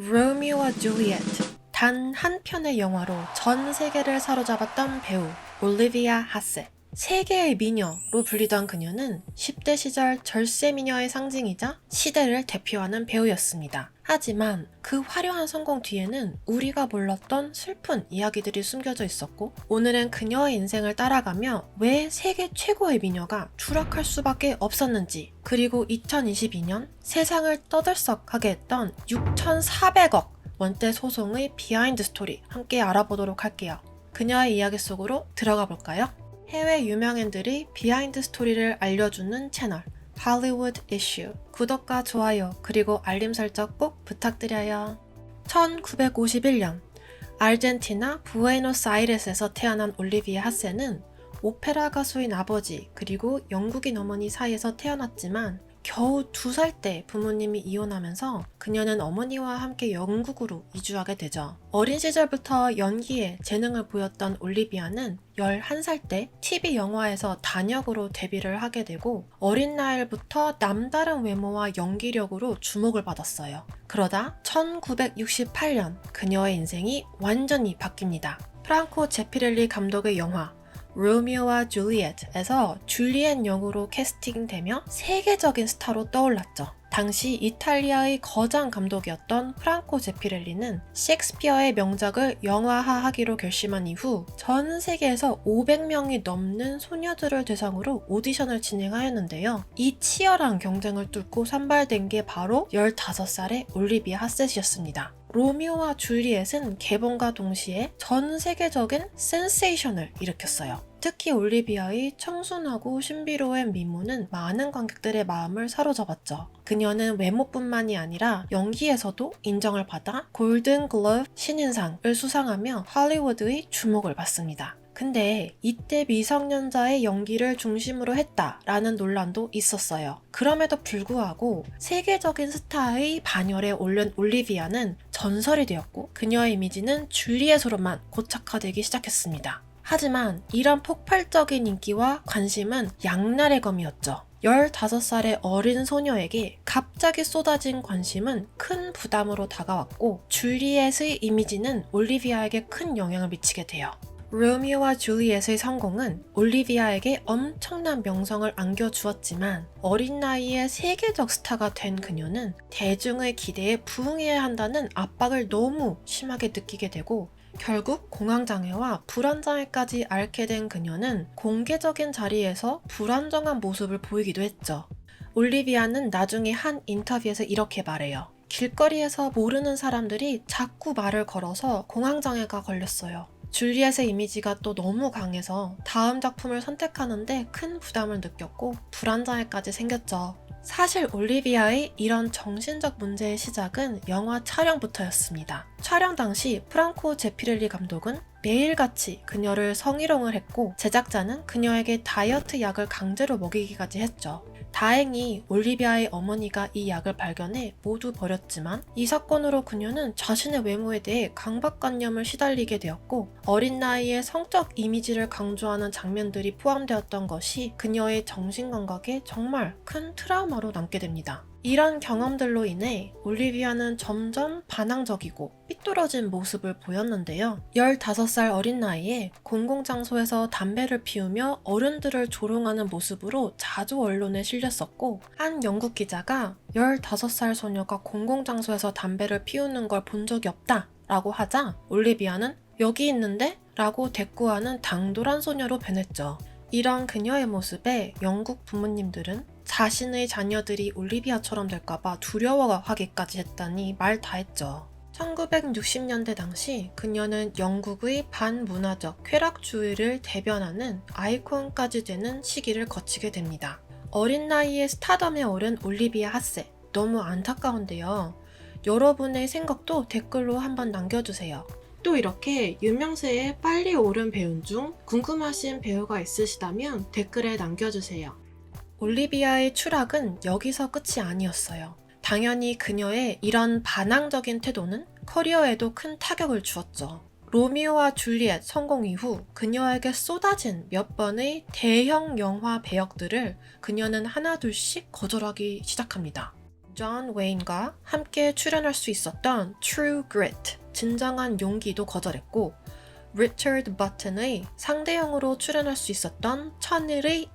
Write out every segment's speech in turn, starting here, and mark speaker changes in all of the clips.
Speaker 1: 로미오와 줄리엣. 단 한 편의 영화로 전 세계를 사로잡았던 배우 올리비아 하세. 세계의 미녀로 불리던 그녀는 10대 시절 절세 미녀의 상징이자 시대를 대표하는 배우였습니다. 하지만 그 화려한 성공 뒤에는 우리가 몰랐던 슬픈 이야기들이 숨겨져 있었고, 오늘은 그녀의 인생을 따라가며 왜 세계 최고의 미녀가 추락할 수밖에 없었는지, 그리고 2022년 세상을 떠들썩하게 했던 6,400억 원대 소송의 비하인드 스토리 함께 알아보도록 할게요. 그녀의 이야기 속으로 들어가 볼까요? 해외 유명인들이 비하인드 스토리를 알려주는 채널 Hollywood Issue. 구독과 좋아요 그리고 알림 설정 꼭 부탁드려요. 1951년 아르헨티나 부에노스아이레스에서 태어난 올리비아 하세는 오페라 가수인 아버지 그리고 영국인 어머니 사이에서 태어났지만 겨우 2살 때 부모님이 이혼하면서 그녀는 어머니와 함께 영국으로 이주하게 되죠. 어린 시절부터 연기에 재능을 보였던 올리비아는 11살 때 TV 영화에서 단역으로 데뷔를 하게 되고 어린 나이부터 남다른 외모와 연기력으로 주목을 받았어요. 그러다 1968년 그녀의 인생이 완전히 바뀝니다. 프랑코 제피렐리 감독의 영화 로미오와 줄리엣에서 줄리엣 역으로 캐스팅되며 세계적인 스타로 떠올랐죠. 당시 이탈리아의 거장 감독이었던 프랑코 제피렐리는 셰익스피어의 명작을 영화화하기로 결심한 이후 전 세계에서 500명이 넘는 소녀들을 대상으로 오디션을 진행하였는데요. 이 치열한 경쟁을 뚫고 선발된 게 바로 15살의 올리비아 하셋이었습니다. 로미오와 줄리엣은 개봉과 동시에 전 세계적인 센세이션을 일으켰어요. 특히 올리비아의 청순하고 신비로운 미모는 많은 관객들의 마음을 사로잡았죠. 그녀는 외모뿐만이 아니라 연기에서도 인정을 받아 골든 글러브 신인상을 수상하며 할리우드의 주목을 받습니다. 근데 이때 미성년자의 연기를 중심으로 했다라는 논란도 있었어요. 그럼에도 불구하고 세계적인 스타의 반열에 오른 올리비아는 전설이 되었고 그녀의 이미지는 줄리엣으로만 고착화되기 시작했습니다. 하지만 이런 폭발적인 인기와 관심은 양날의 검이었죠. 15살의 어린 소녀에게 갑자기 쏟아진 관심은 큰 부담으로 다가왔고 줄리엣의 이미지는 올리비아에게 큰 영향을 미치게 돼요. 로미오와 줄리엣의 성공은 올리비아에게 엄청난 명성을 안겨주었지만 어린 나이에 세계적 스타가 된 그녀는 대중의 기대에 부응해야 한다는 압박을 너무 심하게 느끼게 되고 결국 공황장애와 불안장애까지 앓게 된 그녀는 공개적인 자리에서 불안정한 모습을 보이기도 했죠. 올리비아는 나중에 한 인터뷰에서 이렇게 말해요. 길거리에서 모르는 사람들이 자꾸 말을 걸어서 공황장애가 걸렸어요. 줄리엣의 이미지가 또 너무 강해서 다음 작품을 선택하는데 큰 부담을 느꼈고 불안장애까지 생겼죠. 사실 올리비아의 이런 정신적 문제의 시작은 영화 촬영부터였습니다. 촬영 당시 프랑코 제피렐리 감독은 매일같이 그녀를 성희롱을 했고 제작자는 그녀에게 다이어트 약을 강제로 먹이기까지 했죠. 다행히 올리비아의 어머니가 이 약을 발견해 모두 버렸지만 이 사건으로 그녀는 자신의 외모에 대해 강박관념을 시달리게 되었고 어린 나이에 성적 이미지를 강조하는 장면들이 포함되었던 것이 그녀의 정신감각에 정말 큰 트라우마로 남게 됩니다. 이런 경험들로 인해 올리비아는 점점 반항적이고 삐뚤어진 모습을 보였는데요. 15살 어린 나이에 공공장소에서 담배를 피우며 어른들을 조롱하는 모습으로 자주 언론에 실렸었고 한 영국 기자가 15살 소녀가 공공장소에서 담배를 피우는 걸 본 적이 없다 라고 하자 올리비아는 여기 있는데? 라고 대꾸하는 당돌한 소녀로 변했죠. 이런 그녀의 모습에 영국 부모님들은 자신의 자녀들이 올리비아처럼 될까봐 두려워하기까지 했다니 말 다 했죠. 1960년대 당시 그녀는 영국의 반문화적 쾌락주의를 대변하는 아이콘까지 되는 시기를 거치게 됩니다. 어린 나이에 스타덤에 오른 올리비아 하세, 너무 안타까운데요. 여러분의 생각도 댓글로 한번 남겨주세요. 또 이렇게 유명세에 빨리 오른 배우 중 궁금하신 배우가 있으시다면 댓글에 남겨주세요. 올리비아의 추락은 여기서 끝이 아니었어요. 당연히 그녀의 이런 반항적인 태도는 커리어에도 큰 타격을 주었죠. 로미오와 줄리엣 성공 이후 그녀에게 쏟아진 몇 번의 대형 영화 배역들을 그녀는 하나둘씩 거절하기 시작합니다. 존 웨인과 함께 출연할 수 있었던 True Grit, 진정한 용기도 거절했고 리처드 버튼의 상대역으로 출연할 수 있었던 천일의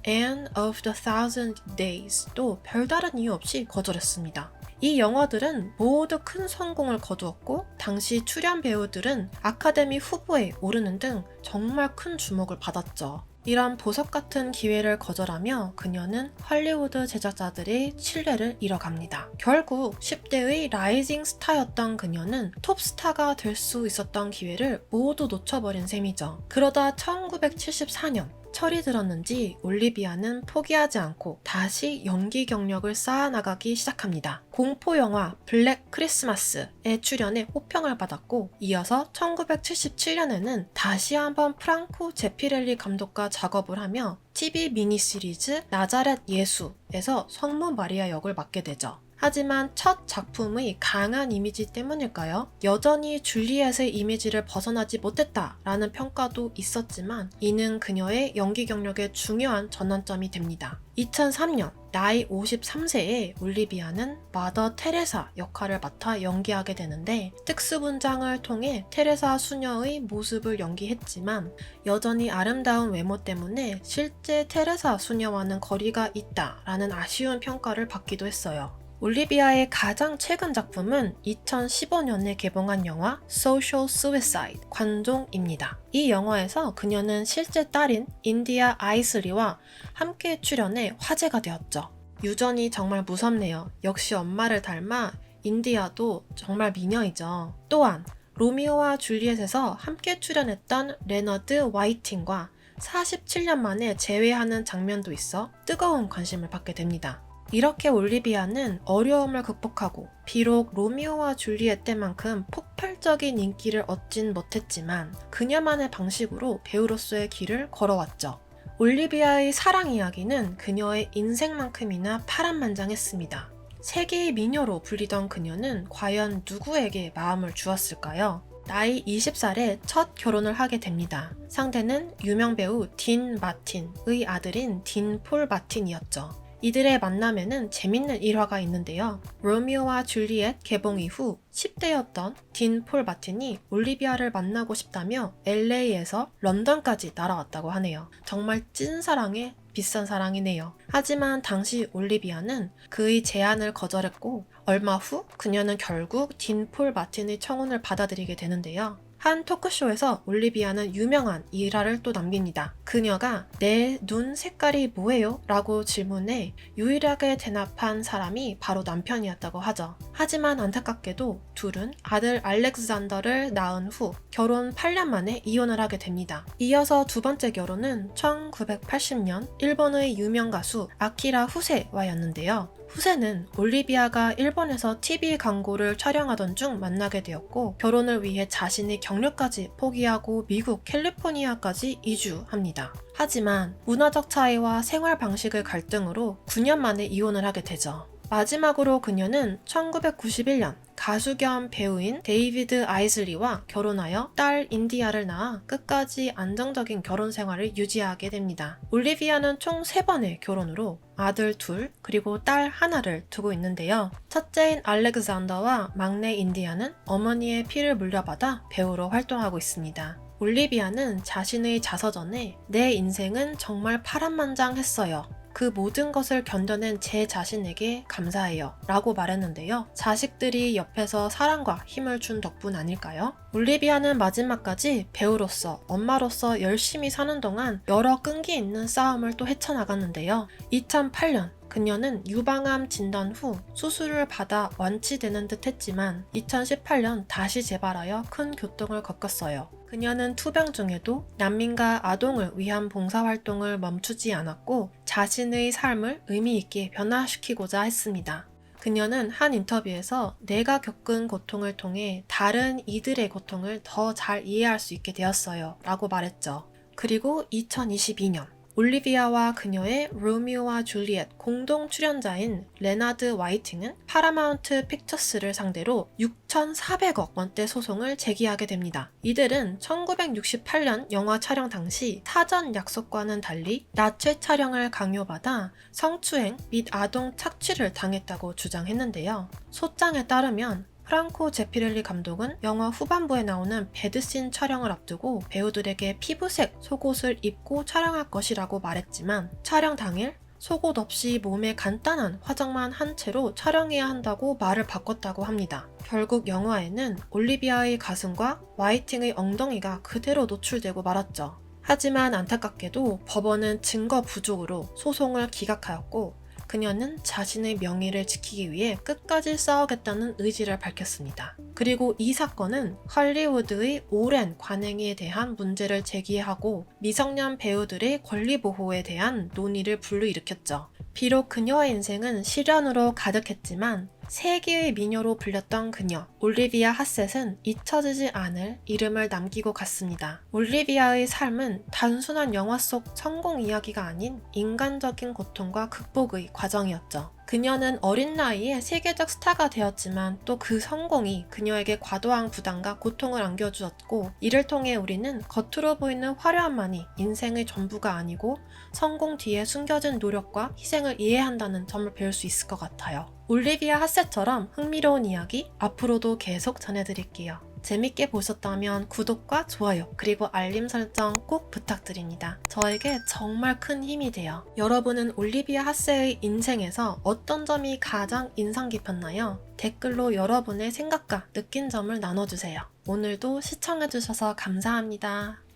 Speaker 1: Anne of the Thousand Days도 별다른 이유 없이 거절했습니다. 이 영화들은 모두 큰 성공을 거두었고 당시 출연 배우들은 아카데미 후보에 오르는 등 정말 큰 주목을 받았죠. 이런 보석 같은 기회를 거절하며 그녀는 헐리우드 제작자들의 신뢰를 잃어갑니다. 결국 10대의 라이징 스타였던 그녀는 톱스타가 될 수 있었던 기회를 모두 놓쳐버린 셈이죠. 그러다 1974년 철이 들었는지 올리비아는 포기하지 않고 다시 연기 경력을 쌓아나가기 시작합니다. 공포영화 블랙 크리스마스에 출연해 호평을 받았고 이어서 1977년에는 다시 한번 프랑코 제피렐리 감독과 작업을 하며 TV 미니시리즈 나자렛 예수에서 성모 마리아 역을 맡게 되죠. 하지만 첫 작품의 강한 이미지 때문일까요? 여전히 줄리엣의 이미지를 벗어나지 못했다라는 평가도 있었지만 이는 그녀의 연기 경력의 중요한 전환점이 됩니다. 2003년 나이 53세에 올리비아는 마더 테레사 역할을 맡아 연기하게 되는데 특수분장을 통해 테레사 수녀의 모습을 연기했지만 여전히 아름다운 외모 때문에 실제 테레사 수녀와는 거리가 있다라는 아쉬운 평가를 받기도 했어요. 올리비아의 가장 최근 작품은 2015년에 개봉한 영화 Social Suicide, 관종입니다. 이 영화에서 그녀는 실제 딸인 인디아 아이슬리와 함께 출연해 화제가 되었죠. 유전이 정말 무섭네요. 역시 엄마를 닮아 인디아도 정말 미녀이죠. 또한 로미오와 줄리엣에서 함께 출연했던 레너드 화이팅과 47년 만에 재회하는 장면도 있어 뜨거운 관심을 받게 됩니다. 이렇게 올리비아는 어려움을 극복하고 비록 로미오와 줄리엣 때만큼 폭발적인 인기를 얻진 못했지만 그녀만의 방식으로 배우로서의 길을 걸어왔죠. 올리비아의 사랑 이야기는 그녀의 인생만큼이나 파란만장했습니다. 세계의 미녀로 불리던 그녀는 과연 누구에게 마음을 주었을까요? 나이 20살에 첫 결혼을 하게 됩니다. 상대는 유명 배우 딘 마틴의 아들인 딘 폴 마틴이었죠. 이들의 만남에는 재밌는 일화가 있는데요. 로미오와 줄리엣 개봉 이후 10대였던 딘 폴 마틴이 올리비아를 만나고 싶다며 LA에서 런던까지 날아왔다고 하네요. 정말 찐사랑에 비싼 사랑이네요. 하지만 당시 올리비아는 그의 제안을 거절했고 얼마 후 그녀는 결국 딘 폴 마틴의 청혼을 받아들이게 되는데요. 한 토크쇼에서 올리비아는 유명한 일화를 또 남깁니다. 그녀가 내 눈 색깔이 뭐예요? 라고 질문해 유일하게 대답한 사람이 바로 남편이었다고 하죠. 하지만 안타깝게도 둘은 아들 알렉산더를 낳은 후 결혼 8년 만에 이혼을 하게 됩니다. 이어서 두 번째 결혼은 1980년 일본의 유명 가수 아키라 후세와였는데요. 후세는 올리비아가 일본에서 TV 광고를 촬영하던 중 만나게 되었고 결혼을 위해 자신의 경력까지 포기하고 미국 캘리포니아까지 이주합니다. 하지만 문화적 차이와 생활 방식의 갈등으로 9년 만에 이혼을 하게 되죠. 마지막으로 그녀는 1991년 가수 겸 배우인 데이비드 아이슬리와 결혼하여 딸 인디아를 낳아 끝까지 안정적인 결혼 생활을 유지하게 됩니다. 올리비아는 총 3번의 결혼으로 아들 2 그리고 딸 1를 두고 있는데요. 첫째인 알렉산더와 막내 인디아는 어머니의 피를 물려받아 배우로 활동하고 있습니다. 올리비아는 자신의 자서전에 내 인생은 정말 파란만장했어요. 그 모든 것을 견뎌낸 제 자신에게 감사해요 라고 말했는데요. 자식들이 옆에서 사랑과 힘을 준 덕분 아닐까요? 올리비아는 마지막까지 배우로서 엄마로서 열심히 사는 동안 여러 끈기 있는 싸움을 또 헤쳐나갔는데요. 2008년 그녀는 유방암 진단 후 수술을 받아 완치되는 듯 했지만 2018년 다시 재발하여 큰 고통을 겪었어요. 그녀는 투병 중에도 난민과 아동을 위한 봉사활동을 멈추지 않았고 자신의 삶을 의미 있게 변화시키고자 했습니다. 그녀는 한 인터뷰에서 내가 겪은 고통을 통해 다른 이들의 고통을 더 잘 이해할 수 있게 되었어요 라고 말했죠. 그리고 2022년 올리비아와 그녀의 로미오와 줄리엣 공동 출연자인 레나드 화이팅은 파라마운트 픽처스를 상대로 6,400억 원대 소송을 제기하게 됩니다. 이들은 1968년 영화 촬영 당시 사전 약속과는 달리 나체 촬영을 강요받아 성추행 및 아동 착취를 당했다고 주장했는데요. 소장에 따르면 프랑코 제피렐리 감독은 영화 후반부에 나오는 배드씬 촬영을 앞두고 배우들에게 피부색 속옷을 입고 촬영할 것이라고 말했지만 촬영 당일 속옷 없이 몸에 간단한 화장만 한 채로 촬영해야 한다고 말을 바꿨다고 합니다. 결국 영화에는 올리비아의 가슴과 화이팅의 엉덩이가 그대로 노출되고 말았죠. 하지만 안타깝게도 법원은 증거 부족으로 소송을 기각하였고 그녀는 자신의 명예를 지키기 위해 끝까지 싸우겠다는 의지를 밝혔습니다. 그리고 이 사건은 할리우드의 오랜 관행에 대한 문제를 제기하고 미성년 배우들의 권리 보호에 대한 논의를 불러일으켰죠. 비록 그녀의 인생은 시련으로 가득했지만 세계의 미녀로 불렸던 그녀 올리비아 하셋은 잊혀지지 않을 이름을 남기고 갔습니다. 올리비아의 삶은 단순한 영화 속 성공 이야기가 아닌 인간적인 고통과 극복의 과정이었죠. 그녀는 어린 나이에 세계적 스타가 되었지만 또 그 성공이 그녀에게 과도한 부담과 고통을 안겨주었고 이를 통해 우리는 겉으로 보이는 화려함만이 인생의 전부가 아니고 성공 뒤에 숨겨진 노력과 희생을 이해한다는 점을 배울 수 있을 것 같아요. 올리비아 하셋처럼 흥미로운 이야기 앞으로도 계속 전해드릴게요. 재밌게 보셨다면 구독과 좋아요 그리고 알림 설정 꼭 부탁드립니다. 저에게 정말 큰 힘이 돼요. 여러분은 올리비아 하셋의 인생에서 어떤 점이 가장 인상 깊었나요? 댓글로 여러분의 생각과 느낀 점을 나눠주세요. 오늘도 시청해주셔서 감사합니다.